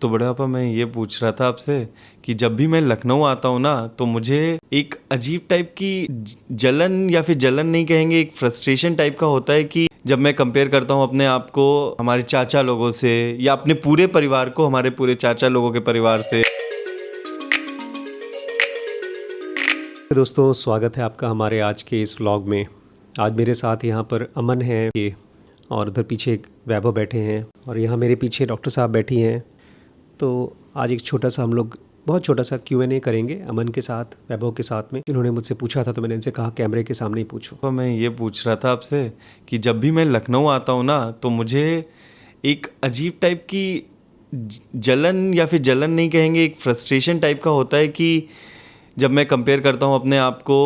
तो बड़े पापा, मैं ये पूछ रहा था आपसे कि जब भी मैं लखनऊ आता हूँ ना तो मुझे एक अजीब टाइप की जलन, या फिर जलन नहीं कहेंगे, एक फ्रस्ट्रेशन टाइप का होता है कि जब मैं कंपेयर करता हूँ अपने आप को हमारे चाचा लोगों से, या अपने पूरे परिवार को हमारे पूरे चाचा लोगों के परिवार से। दोस्तों, स्वागत है आपका हमारे आज के इस व्लॉग में। आज मेरे साथ यहाँ पर अमन है और उधर पीछे एक वैभव बैठे हैं और यहाँ मेरे पीछे डॉक्टर साहब बैठी हैं। तो आज एक छोटा सा हम लोग बहुत छोटा सा Q&A करेंगे अमन के साथ, वैभव के साथ में। इन्होंने मुझसे पूछा था तो मैंने इनसे कहा कैमरे के सामने ही पूछो। तो मैं ये पूछ रहा था आपसे कि जब भी मैं लखनऊ आता हूँ ना तो मुझे एक अजीब टाइप की जलन, या फिर जलन नहीं कहेंगे, एक फ्रस्ट्रेशन टाइप का होता है कि जब मैं कंपेयर करता हूँ अपने आप को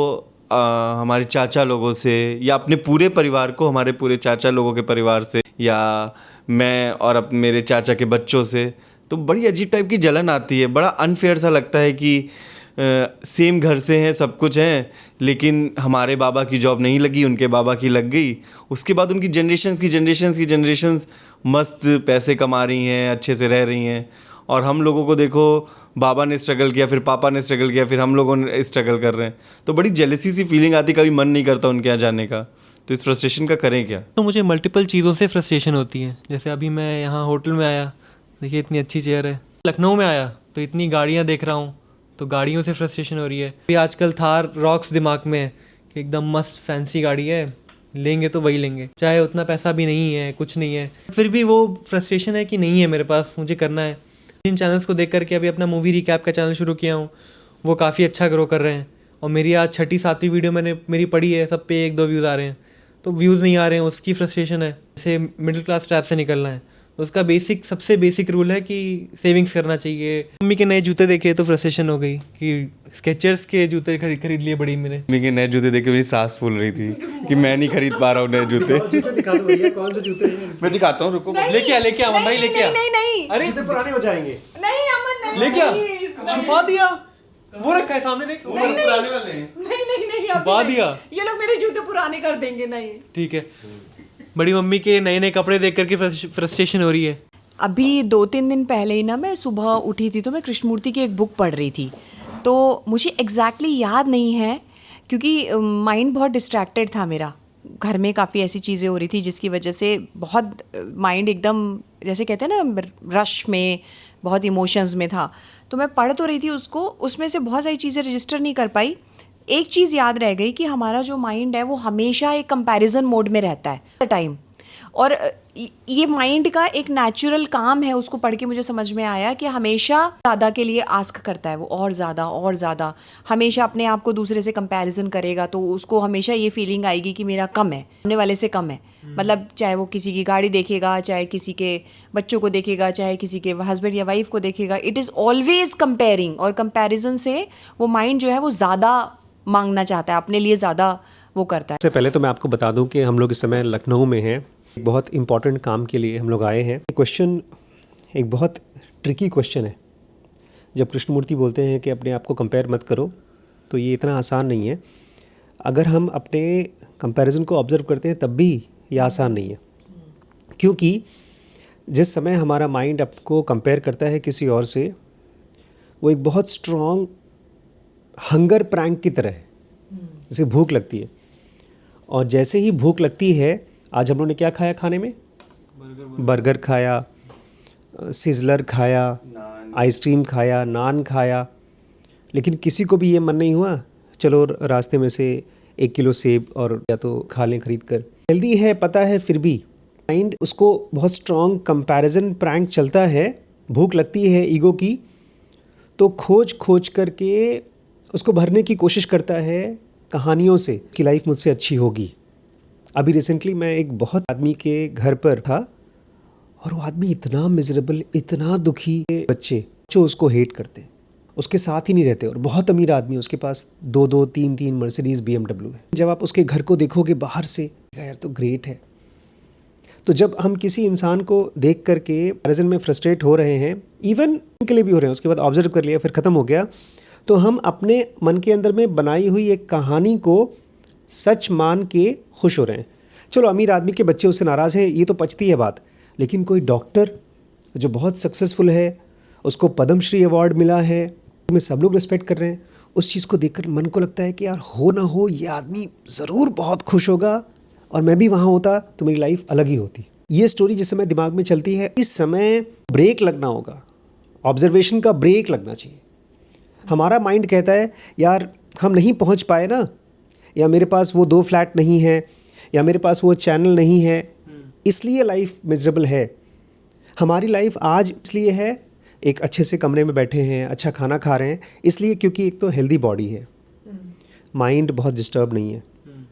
हमारे चाचा लोगों से, या अपने पूरे परिवार को हमारे पूरे चाचा लोगों के परिवार से, या मैं और मेरे चाचा के बच्चों से, तो बड़ी अजीब टाइप की जलन आती है। बड़ा अनफेयर सा लगता है कि सेम घर से हैं, सब कुछ हैं, लेकिन हमारे बाबा की जॉब नहीं लगी, उनके बाबा की लग गई। उसके बाद उनकी जनरेशन्स मस्त पैसे कमा रही हैं, अच्छे से रह रही हैं, और हम लोगों को देखो, बाबा ने स्ट्रगल किया, फिर पापा ने स्ट्रगल किया, फिर हम लोगों ने स्ट्रगल कर रहे हैं। तो बड़ी जेलसी सी फीलिंग आती, कभी मन नहीं करता उनके यहाँ जाने का। तो इस फ्रस्ट्रेशन का करें क्या? तो मुझे मल्टीपल चीज़ों से फ्रस्ट्रेशन होती है। जैसे अभी मैं यहाँ होटल में आया, देखिए इतनी अच्छी चेयर है। लखनऊ में आया तो इतनी गाड़ियाँ देख रहा हूँ, तो गाड़ियों से फ्रस्ट्रेशन हो रही है। अभी आजकल थार रॉक्स दिमाग में है कि एकदम मस्त फैंसी गाड़ी है, लेंगे तो वही लेंगे, चाहे उतना पैसा भी नहीं है, कुछ नहीं है, फिर भी वो फ्रस्ट्रेशन है कि नहीं है मेरे पास, मुझे करना है। इन चैनल्स को देख करके अभी अपना मूवी रिकैप का चैनल शुरू किया हूँ, वो काफ़ी अच्छा ग्रो कर रहे हैं। और मेरी आज 6ठी-7वीं वीडियो मेरी पड़ी है, सब पे 1-2 व्यूज़ आ रहे हैं। तो व्यूज़ नहीं आ रहे हैं, उसकी फ्रस्ट्रेशन है। जैसे मिडिल क्लास ट्रैप से निकलना है तो उसका सबसे बेसिक रूल है कि सेविंग्स करना चाहिए। मम्मी के नए जूते देखे तो फ्रस्ट्रेशन हो गई कि स्केचर्स के जूते खरीद लिए बड़ी मैंने। मम्मी के नए जूते देख के मेरी सांस फूल रही थी कि मैं नहीं खरीद पा रहा हूँ नए जूते। दिखा दो भैया, कौन से जूते हैं? मैं दिखाता हूँ, रुको। लेके आ अमन भाई, लेके आ। नहीं अरे जूते पुराने हो जाएंगे। नहीं अमन नहीं, लेके आ, नहीं, छुपा दिया। वो रखा है सामने, देख। पुराने वाले हैं। नहीं छुपा अभी दिया। नहीं। ये लोग मेरे जूते पुराने कर देंगे। नहीं ठीक है, बड़ी मम्मी के नए नए कपड़े देख करके फ्रस्ट्रेशन हो रही है। अभी 2-3 दिन पहले ही ना मैं सुबह उठी थी तो मैं कृष्णमूर्ति की एक बुक पढ़ रही थी। तो मुझे एग्जैक्टली याद नहीं है क्योंकि माइंड बहुत डिस्ट्रैक्टेड था मेरा। घर में काफ़ी ऐसी चीज़ें हो रही थी जिसकी वजह से बहुत माइंड एकदम, जैसे कहते हैं ना, रश में, बहुत इमोशंस में था। तो मैं पढ़ तो रही थी उसको, उसमें से बहुत सारी चीज़ें रजिस्टर नहीं कर पाई। एक चीज़ याद रह गई कि हमारा जो माइंड है वो हमेशा एक कंपैरिजन मोड में रहता है टाइम, और ये माइंड का एक नेचुरल काम है। उसको पढ़ के मुझे समझ में आया कि हमेशा ज़्यादा के लिए आस्क करता है वो, और ज़्यादा हमेशा अपने आप को दूसरे से कंपैरिजन करेगा तो उसको हमेशा ये फीलिंग आएगी कि मेरा कम है, सामने वाले से कम है। मतलब चाहे वो किसी की गाड़ी देखेगा, चाहे किसी के बच्चों को देखेगा, चाहे किसी के हस्बैंड या वाइफ को देखेगा, इट इज़ ऑलवेज कंपेयरिंग। और कंपैरिजन से वो माइंड जो है वो ज़्यादा मांगना चाहता है, अपने लिए ज़्यादा वो करता है। सबसे पहले तो मैं आपको बता दूं कि हम लोग इस समय लखनऊ में हैं, बहुत इंपॉर्टेंट काम के लिए हम लोग आए हैं। क्वेश्चन एक बहुत ट्रिकी क्वेश्चन है। जब कृष्णमूर्ति बोलते हैं कि अपने आप को कंपेयर मत करो, तो ये इतना आसान नहीं है। अगर हम अपने कंपैरिजन को ऑब्जर्व करते हैं तब भी ये आसान नहीं है, क्योंकि जिस समय हमारा माइंड आपको कंपेयर करता है किसी और से, वो एक बहुत स्ट्रॉन्ग हंगर प्रैंक की तरह है। जैसे भूख लगती है, और जैसे ही भूख लगती है, आज हम लोगों ने क्या खाया खाने में? बर्गर खाया, सिजलर खाया, आइसक्रीम खाया, नान खाया, लेकिन किसी को भी ये मन नहीं हुआ चलो रास्ते में से 1 किलो सेब और या तो खा लें खरीद कर। हेल्दी है पता है, फिर भी माइंड उसको बहुत स्ट्रॉन्ग कंपैरिजन प्रैंक चलता है। भूख लगती है ईगो की, तो खोज करके उसको भरने की कोशिश करता है कहानियों से कि लाइफ मुझसे अच्छी होगी। अभी रिसेंटली मैं एक बहुत आदमी के घर पर था, और वो आदमी इतना मिजरेबल, इतना दुखी, बच्चे जो उसको हेट करते, उसके साथ ही नहीं रहते, और बहुत अमीर आदमी, उसके पास 2-2, 3-3 मर्सिडीज़ BMW है। जब आप उसके घर को देखोगे बाहर से, यार तो ग्रेट है। तो जब हम किसी इंसान को देख करके प्रेजेंट में फ्रस्ट्रेट हो रहे हैं, इवन उनके लिए भी हो रहे हैं, उसके बाद ऑब्जर्व कर लिया, फिर ख़त्म हो गया, तो हम अपने मन के अंदर में बनाई हुई एक कहानी को सच मान के खुश हो रहे हैं। चलो अमीर आदमी के बच्चे उससे नाराज़ है, ये तो पचती है बात, लेकिन कोई डॉक्टर जो बहुत सक्सेसफुल है, उसको पद्मश्री अवार्ड मिला है, में सब लोग रिस्पेक्ट कर रहे हैं, उस चीज़ को देखकर मन को लगता है कि यार हो ना हो ये आदमी ज़रूर बहुत खुश होगा और मैं भी वहाँ होता तो मेरी लाइफ अलग ही होती। ये स्टोरी जिस समय दिमाग में चलती है, इस समय ब्रेक लगना होगा, ऑब्जर्वेशन का ब्रेक लगना चाहिए। हमारा माइंड कहता है यार हम नहीं पहुँच पाए ना, या मेरे पास वो 2 फ्लैट नहीं है, या मेरे पास वो चैनल नहीं है, इसलिए लाइफ मिजरेबल है। हमारी लाइफ आज इसलिए है, एक अच्छे से कमरे में बैठे हैं, अच्छा खाना खा रहे हैं, इसलिए क्योंकि एक तो हेल्दी बॉडी है, माइंड बहुत डिस्टर्ब नहीं है।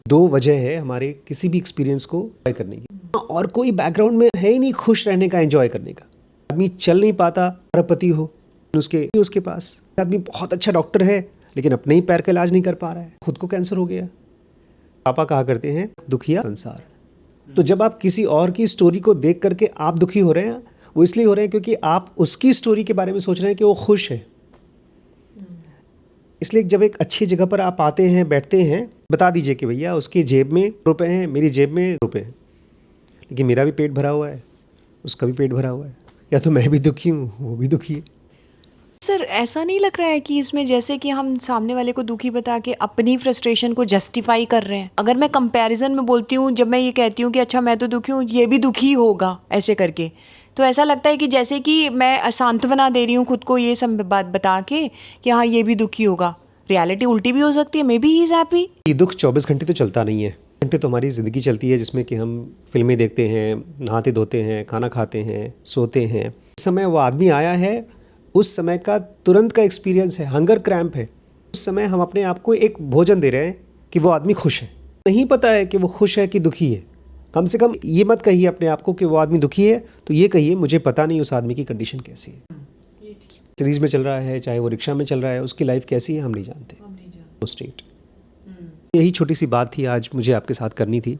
2 वजह है हमारे किसी भी एक्सपीरियंस को एंजॉय करने की, और कोई बैकग्राउंड में है ही नहीं खुश रहने का, एंजॉय करने का। आदमी चल नहीं पाता, अरबपति हो उसके पास, आदमी बहुत अच्छा डॉक्टर है लेकिन अपने ही पैर का इलाज नहीं कर पा रहा है, खुद को कैंसर हो गया। पापा कहा करते हैं दुखिया संसार। तो जब आप किसी और की स्टोरी को देख करके आप दुखी हो रहे हैं, वो इसलिए हो रहे हैं क्योंकि आप उसकी स्टोरी के बारे में सोच रहे हैं कि वो खुश है। इसलिए जब एक अच्छी जगह पर आप आते हैं, बैठते हैं, बता दीजिए कि भैया उसकी जेब में रुपए हैं, मेरी जेब में रुपए हैं, लेकिन मेरा भी पेट भरा हुआ है, उसका भी पेट भरा हुआ है, या तो मैं भी दुखी हूँ वो भी दुखी है। सर ऐसा नहीं लग रहा है कि इसमें जैसे कि हम सामने वाले को दुखी बता के अपनी फ्रस्ट्रेशन को जस्टिफाई कर रहे हैं? अगर मैं कंपैरिजन में बोलती हूँ, जब मैं ये कहती हूँ कि अच्छा मैं तो दुखी हूँ, ये भी दुखी होगा ऐसे करके, तो ऐसा लगता है कि जैसे कि मैं सांत्वना दे रही हूँ खुद को ये सब बात बता के कि हाँ ये भी दुखी होगा। रियलिटी उल्टी भी हो सकती है, may be he is happy. ये दुख 24 घंटे तो चलता नहीं है, घंटे तो हमारी ज़िंदगी चलती है जिसमें कि हम फिल्में देखते हैं, नहाते धोते हैं, खाना खाते हैं, सोते हैं। इस समय वो आदमी आया है, उस समय का तुरंत का एक्सपीरियंस है, हंगर क्रैम्प है। उस समय हम अपने आप को एक भोजन दे रहे हैं कि वो आदमी खुश है। नहीं पता है कि वो खुश है कि दुखी है। कम से कम ये मत कहिए अपने आप को कि वो आदमी दुखी है, तो ये कहिए मुझे पता नहीं उस आदमी की कंडीशन कैसी है। सीरीज़ में चल रहा है, चाहे वो रिक्शा में चल रहा है, उसकी लाइफ कैसी है हम नहीं जानते। स्टेट यही छोटी सी बात थी आज मुझे आपके साथ करनी थी,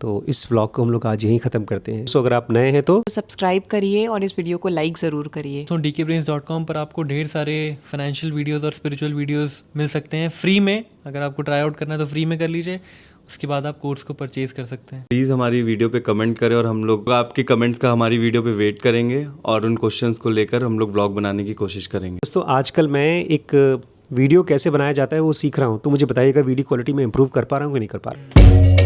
तो इस व्लॉग को हम लोग आज यहीं ख़त्म करते हैं। सो अगर आप नए हैं तो सब्सक्राइब करिए और इस वीडियो को लाइक ज़रूर करिए। तो dkbrains.com पर आपको ढेर सारे फाइनेंशियल वीडियोस और स्पिरिचुअल वीडियोस मिल सकते हैं फ्री में। अगर आपको ट्राई आउट करना है तो फ्री में कर लीजिए, उसके बाद आप कोर्स को परचेज कर सकते हैं। प्लीज़ हमारी वीडियो पे कमेंट करें और हम लोग आपके कमेंट्स का हमारी वीडियो पे वेट करेंगे और उन क्वेश्चंस को लेकर हम लोग व्लॉग बनाने की कोशिश करेंगे। दोस्तों आजकल मैं एक वीडियो कैसे बनाया जाता है वो सीख रहा हूँ, तो मुझे बताइएगा वीडियो क्वालिटी में इंप्रूव कर पा रहा हूँ कि नहीं कर पा रहा हूँ।